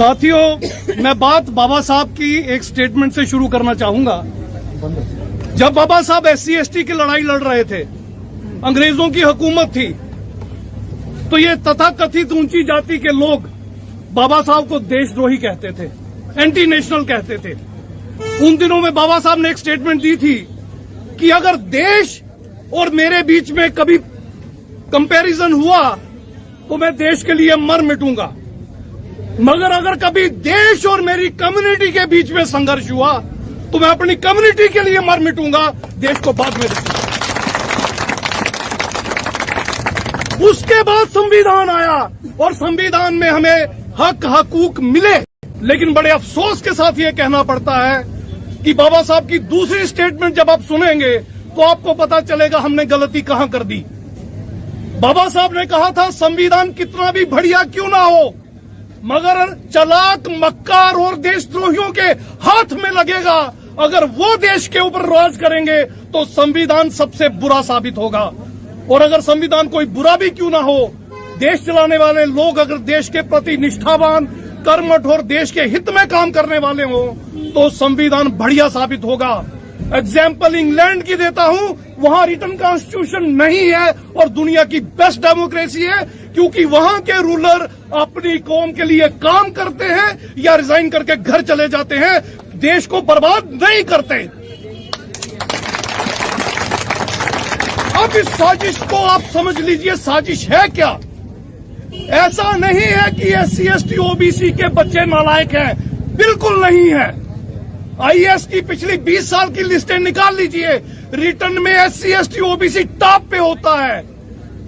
साथियों, मैं बात बाबा साहब की एक स्टेटमेंट से शुरू करना चाहूंगा। जब बाबा साहब SC ST की लड़ाई लड़ रहे थे, अंग्रेजों की हुकूमत थी, तो ये तथाकथित ऊंची जाति के लोग बाबा साहब को देशद्रोही कहते थे, एंटी नेशनल कहते थे। उन दिनों में बाबा साहब ने एक स्टेटमेंट दी थी कि अगर देश और मेरे बीच में कभी कंपैरिजन हुआ तो मैं देश के लिए मर मिटूंगा, मगर अगर कभी देश और मेरी कम्युनिटी के बीच में संघर्ष हुआ तो मैं अपनी कम्युनिटी के लिए मर मिटूंगा, देश को बाद में देखूंगा। उसके बाद संविधान आया और संविधान में हमें हक हकूक मिले, लेकिन बड़े अफसोस के साथ ये कहना पड़ता है कि बाबा साहब की दूसरी स्टेटमेंट जब आप सुनेंगे तो आपको पता चलेगा हमने गलती कहां कर दी। बाबा साहब ने कहा था संविधान कितना भी बढ़िया क्यों ना हो, मगर चलाक मक्कार और देशद्रोहियों के हाथ में लगेगा, अगर वो देश के ऊपर राज करेंगे तो संविधान सबसे बुरा साबित होगा। और अगर संविधान कोई बुरा भी क्यों ना हो, देश चलाने वाले लोग अगर देश के प्रति निष्ठावान, कर्मठ और देश के हित में काम करने वाले हों तो संविधान बढ़िया साबित होगा। एग्जाम्पल इंग्लैंड की देता हूं, वहां रिटन कॉन्स्टिट्यूशन नहीं है और दुनिया की बेस्ट डेमोक्रेसी है, क्योंकि वहां के रूलर अपनी कौम के लिए काम करते हैं या रिजाइन करके घर चले जाते हैं, देश को बर्बाद नहीं करते। अब इस साजिश को आप समझ लीजिए, साजिश है क्या? ऐसा नहीं है कि SC ST OBC के बच्चे नालायक हैं, बिल्कुल नहीं है। IAS की पिछली 20 साल की लिस्टें निकाल लीजिए, रिटर्न में SC ST OBC टॉप पे होता है।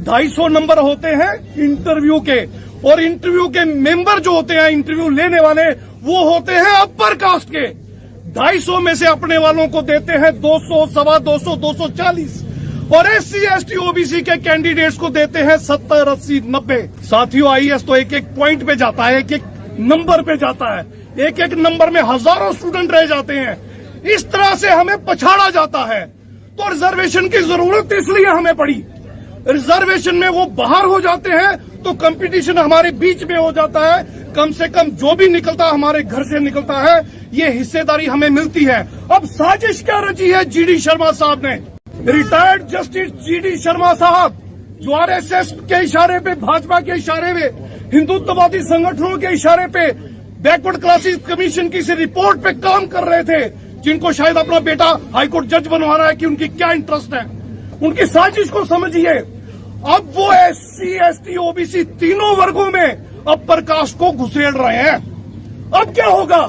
250 नंबर होते हैं इंटरव्यू के, और इंटरव्यू के मेंबर जो होते हैं, इंटरव्यू लेने वाले, वो होते हैं अपर कास्ट के। 250 में से अपने वालों को देते हैं 200, 250, 240, और SC ST OBC के कैंडिडेट्स को देते हैं 70, 80, 90। साथियों, IAS तो एक एक पॉइंट पे जाता है, एक एक नंबर पे जाता है, एक एक नंबर में हजारों स्टूडेंट रह जाते हैं। इस तरह से हमें पछाड़ा जाता है। तो रिजर्वेशन की जरूरत इसलिए हमें पड़ी। रिजर्वेशन में वो बाहर हो जाते हैं तो कंपटीशन हमारे बीच में हो जाता है। कम से कम जो भी निकलता हमारे घर से निकलता है, ये हिस्सेदारी हमें मिलती है। अब साजिश क्या रची है GD शर्मा साहब ने? रिटायर्ड जस्टिस GD शर्मा साहब, जो RSS के इशारे पे, भाजपा के इशारे पे, हिंदुत्ववादी संगठनों के इशारे पे, बैकवर्ड क्लासेस कमीशन की से रिपोर्ट पे काम कर रहे थे, जिनको शायद अपना बेटा हाईकोर्ट जज बनवाना है कि उनकी क्या इंटरेस्ट है, उनकी साजिश को समझिए। अब वो SC ST OBC तीनों वर्गों में अपर कास्ट को घुसेड़ रहे हैं। अब क्या होगा?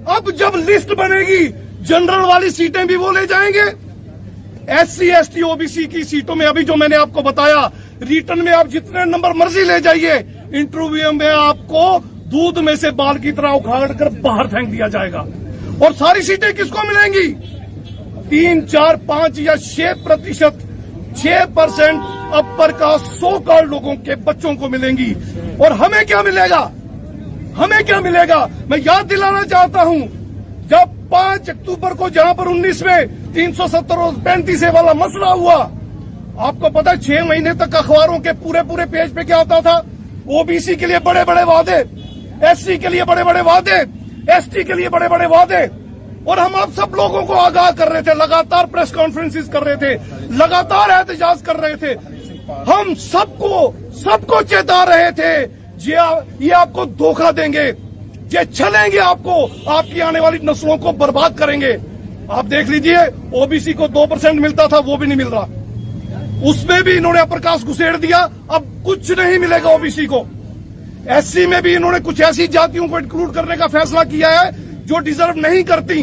अब जब लिस्ट बनेगी, जनरल वाली सीटें भी वो ले जाएंगे। SC ST OBC की सीटों में अभी जो मैंने आपको बताया, रिटर्न में आप जितने नंबर मर्जी ले जाइए, इंटरव्यू में आपको दूध में से बाल की तरह उखाड़ कर बाहर फेंक दिया जाएगा। और सारी सीटें किसको मिलेंगी? 3, 4, 5 या 6%, 6% अपर कास्ट 100 करोड़ लोगों के बच्चों को मिलेंगी। और हमें क्या मिलेगा? हमें क्या मिलेगा? मैं याद दिलाना चाहता हूं, जब 5 अक्टूबर को जहां पर 19 में 370 और 35 वाला मसला हुआ, आपको पता है 6 महीने तक अखबारों के पूरे पेज पे क्या होता था? OBC के लिए बड़े बड़े वादे, SC के लिए बड़े बड़े वादे, ST के लिए बड़े बड़े वादे। और हम आप सब लोगों को आगाह कर रहे थे, लगातार प्रेस कॉन्फ्रेंसेस कर रहे थे, लगातार एहतजाज कर रहे थे, हम सबको चेता रहे थे, ये आपको धोखा देंगे, ये छलेंगे आपको, आपकी आने वाली नस्लों को बर्बाद करेंगे। आप देख लीजिए, OBC को 2% मिलता था, वो भी नहीं मिल रहा, उसमें भी इन्होंने अपर कास्ट घुसेड़ दिया। अब कुछ नहीं मिलेगा OBC को। SC में भी इन्होंने कुछ ऐसी जातियों को इंक्लूड करने का फैसला किया है जो डिजर्व नहीं करती,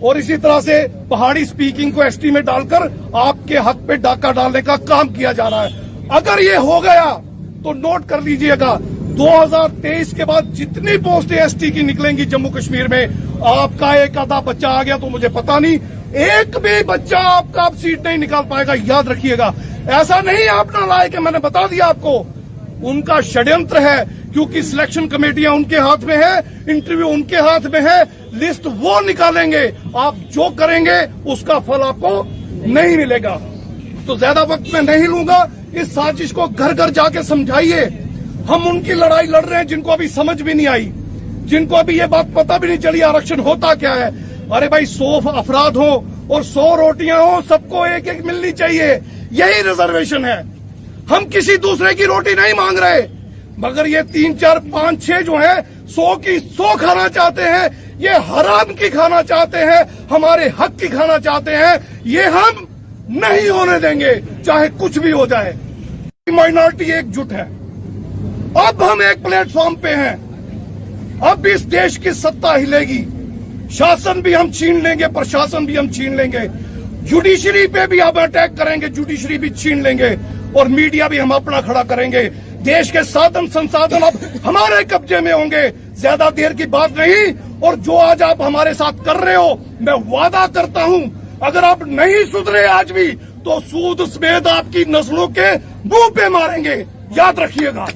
और इसी तरह से पहाड़ी स्पीकिंग को ST में डालकर आपके हक पे डाका डालने का काम किया जा रहा है। अगर ये हो गया तो नोट कर लीजिएगा, 2023 के बाद जितनी पोस्टें ST की निकलेंगी जम्मू कश्मीर में, आपका एक आधा बच्चा आ गया तो मुझे पता नहीं, एक भी बच्चा आपका अब सीट नहीं निकाल पाएगा, याद रखिएगा। ऐसा नहीं आप नालायक है, मैंने बता दिया आपको, उनका षड्यंत्र है, क्योंकि सिलेक्शन कमेटियां उनके हाथ में है, इंटरव्यू उनके हाथ में है, लिस्ट वो निकालेंगे, आप जो करेंगे उसका फल आपको नहीं मिलेगा। तो ज्यादा वक्त मैं नहीं लूंगा, इस साजिश को घर घर जाके समझाइए। हम उनकी लड़ाई लड़ रहे हैं जिनको अभी समझ भी नहीं आई। जिनको अभी ये बात पता भी नहीं चली आरक्षण होता क्या है। अरे भाई 100 अफराद हो और 100 रोटियां हो, सबको एक एक मिलनी चाहिए, यही रिजर्वेशन है। हम किसी दूसरे की रोटी नहीं मांग रहे, मगर ये 3, 4, 5, 6 जो है 100 की 100 खाना चाहते हैं, ये हराम की खाना चाहते हैं, हमारे हक की खाना चाहते हैं। ये हम नहीं होने देंगे, चाहे कुछ भी हो जाए। माइनॉरिटी एकजुट है। अब हम एक प्लेटफॉर्म पे हैं, अब इस देश की सत्ता हिलेगी। शासन भी हम छीन लेंगे, प्रशासन भी हम छीन लेंगे, जुडिशरी पे भी हम अटैक करेंगे, जुडिशरी भी छीन लेंगे, और मीडिया भी हम अपना खड़ा करेंगे। देश के साधन संसाधन अब हमारे कब्जे में होंगे, ज्यादा देर की बात नहीं। और जो आज आप हमारे साथ कर रहे हो, मैं वादा करता हूं, अगर आप नहीं सुधरे आज भी, तो सूद समेत आपकी नस्लों के मुंह पे मारेंगे, याद रखिएगा।